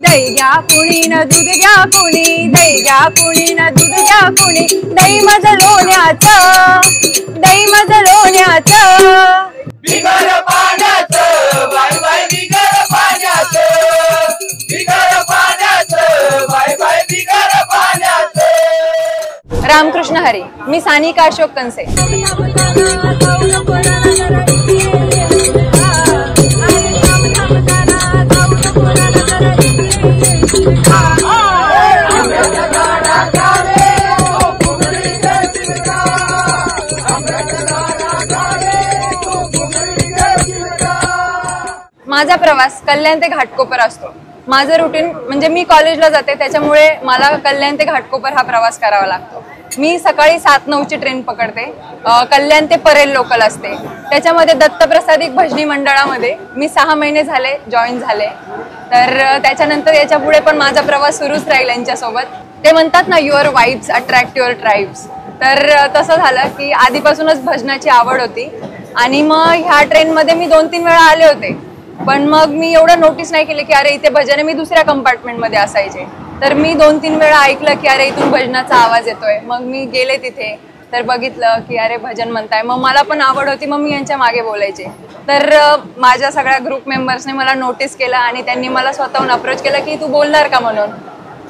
दही घ्या कुणी न दूध घ्या कुणी, दही घ्या कुणी न दूध घ्या कुणी, दही मज लोण्याचं, दही मज लोण्याचं, बिगर पाण्याचं बाय बाय, बिगर पाण्याचं, बिगर पाण्याचं बाय बाय, बिगर पाण्याचं। रामकृष्ण हरी। मी सानिका अशोक कनसे। माझा प्रवास कल्याण ते घाटकोपर असतो। माझं रुटीन म्हणजे मी कॉलेजला जाते, त्याच्यामुळे मला कल्याण ते घाटकोपर हा प्रवास करावा लागतो। मी सकाळी 7-9ची ट्रेन पकडते, कल्याण ते परेल लोकल असते। त्याच्यामध्ये दत्तप्रसादिक भजनी मंडळामध्ये मी 6 महिने झाले जॉईन झाले। तर त्याच्यानंतर याच्या पुढे पण माझा प्रवास सुरूच राहील यांच्यासोबत। ते म्हणतात ना, your vibes attract your tribes. तर तसं झालं की आधीपासूनच भजनाची आवड होती आणि मग ह्या ट्रेनमध्ये मी 2-3 वेळा आले होते, पण मग मी एवढं नोटीस नाही केलं की अरे इथे भजन आहे। मी दुसऱ्या कंपार्टमेंटमध्ये असायचे, तर मी 2-3 वेळा ऐकलं की अरे इथून भजनाचा आवाज येतोय। मग मी गेले तिथे, तर बघितलं की अरे भजन म्हणताय। मग मला पण आवड होती, मग मी यांच्या मागे बोलायचे। तर माझ्या सगळ्या ग्रुप मेंबर्सने मला नोटीस केलं आणि त्यांनी मला स्वतःहून अप्रोच केलं की तू बोलणार का म्हणून।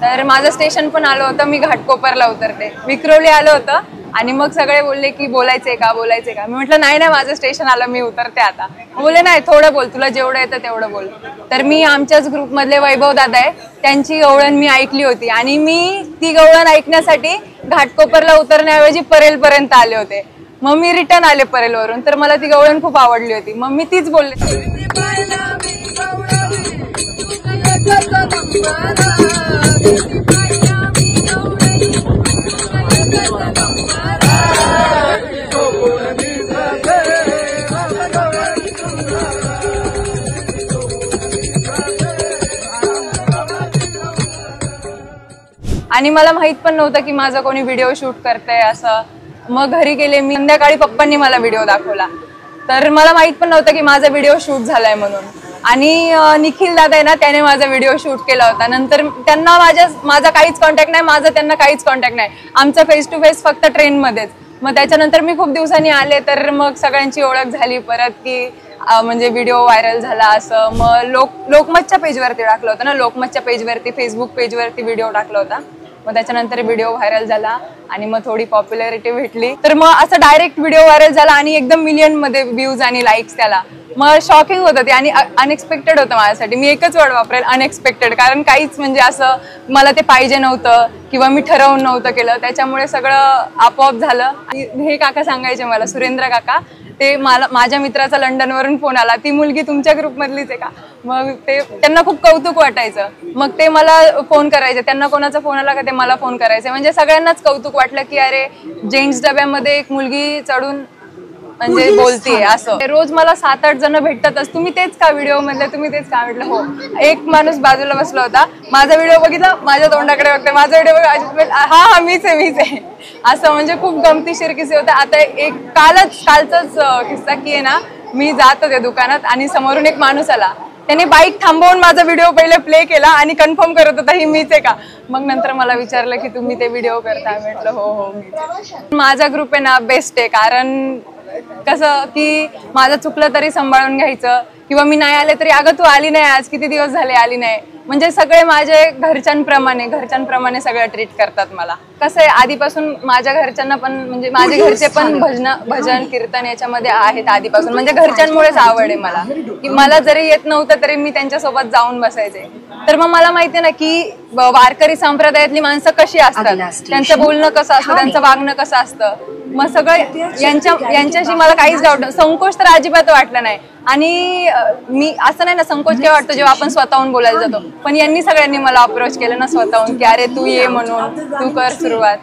तर माझं स्टेशन पण आलं होतं, मी घाटकोपरला उतरते, विक्रोळी आलं होतं आणि मग सगळे बोलले की बोलायचंय का बोलायचंय का। मी म्हटलं नाही नाही, माझं स्टेशन आलं, मी उतरते आता। बोलले नाही, थोडं बोल, तुला जेवढं येतं तेवढं बोल। तर मी आमच्याच ग्रुपमधले वैभव दादा आहे, त्यांची गवळण मी ऐकली होती आणि मी ती गवळण ऐकण्यासाठी घाटकोपरला उतरण्याऐवजी परेलपर्यंत आले होते। मग मी रिटर्न आले परेलवरून, तर मला ती गवळण खूप आवडली होती, मग मी तीच बोलले। आणि मला माहित पण नव्हतं की माझा कोणी व्हिडिओ शूट करतंय असं। मग घरी गेले मी, संध्याकाळी पप्पांनी मला व्हिडिओ दाखवला, तर मला माहित पण नव्हतं की माझा व्हिडिओ शूट झालाय म्हणून। आणि निखिल दादा आहे ना, त्याने माझा व्हिडिओ शूट केला होता। नंतर त्यांना माझा काहीच कॉन्टॅक्ट नाही, माझा त्यांना काहीच कॉन्टॅक्ट नाही, आमचा फेस टू फेस फक्त ट्रेनमध्येच। मग त्याच्यानंतर मी खूप दिवसांनी आले, तर मग सगळ्यांची ओळख झाली परत की म्हणजे व्हिडिओ व्हायरल झाला असं। मग लोकमतच्या पेजवरती टाकलं होतं ना, लोकमतच्या पेजवरती, फेसबुक पेजवरती व्हिडिओ टाकला होता। मग त्याच्यानंतर व्हिडिओ व्हायरल झाला आणि मग थोडी पॉप्युलॅरिटी भेटली, तर मग असं डायरेक्ट व्हिडिओ व्हायरल झाला आणि एकदम मिलियनमध्ये व्ह्यूज आणि लाईक्स त्याला। मग शॉकिंग होतं ते आणि अनएक्सपेक्टेड होतं माझ्यासाठी। मी एकच वर्ड वापरेल, अनएक्सपेक्टेड, कारण काहीच म्हणजे असं मला ते पाहिजे नव्हतं किंवा मी ठरवून नव्हतं केलं, त्याच्यामुळे सगळं आपोआप झालं। आणि हे काका सांगायचे मला, सुरेंद्र काका, ते माझ्या मित्राचा लंडनवरून फोन आला, ती मुलगी तुमच्या ग्रुपमधलीच आहे का। मग ते त्यांना खूप कौतुक वाटायचं, मग ते मला फोन करायचे, त्यांना कोणाचा फोन आला का ते मला फोन करायचे। म्हणजे सगळ्यांनाच कौतुक वाटलं की अरे जेंट्स डब्यामध्ये एक मुलगी चढून म्हणजे बोलतीये असं। रोज मला 7-8 जण भेटतातच, तुम्ही तेच का व्हिडिओ मधले, तुम्ही तेच का। म्हटलं हो। एक माणूस बाजूला बसला होता, माझा व्हिडिओ बघितला, माझ्या तोंडाकडे बघते, माझा व्हिडिओ हा मीच आहे असं। म्हणजे खूप गमतीशीर किस्से होते। आता एक कालचाच किस्सा की आहे ना, मी जात होते दुकानात आणि समोरून एक माणूस आला, त्याने बाईक थांबवून माझा व्हिडिओ पहिले प्ले केला आणि कन्फर्म करत होता ही मीच आहे का। मग नंतर मला विचारलं की तुम्ही ते व्हिडिओ करता, म्हटलं हो मीच। माझा ग्रुप आहे ना बेस्ट आहे, कारण कसं की माझं चुकलं तरी सांभाळून घ्यायचं, किंवा मी नाही आले तरी अगं तू आली नाही आज, किती दिवस झाले आली नाही। म्हणजे सगळे माझे घरच्यांप्रमाणे सगळं ट्रीट करतात मला। कसं आहे, आधीपासून माझ्या घरच्यांना पण म्हणजे माझे घरचे पण भजन कीर्तन याच्यामध्ये आहेत आधीपासून। म्हणजे घरच्यांमुळेच आवड आहे मला, की मला जरी येत नव्हतं तरी मी त्यांच्यासोबत जाऊन बसायचे। तर मग मला माहिती आहे ना की वारकरी संप्रदायातली माणसं कशी असतात, त्यांचं बोलणं कसं असतं, त्यांचं वागणं कसं असतं। मग सगळं यांच्याशी मला काहीच डाऊट नाही, संकोच तर अजिबात वाटला नाही। आणि मी असं नाही ना, संकोच काय वाटतो जेव्हा आपण स्वतःहून बोलायला जातो, पण यांनी सगळ्यांनी मला अप्रोच केलं ना स्वतःहून की अरे तू ये म्हणून, तू कर सुरुवात।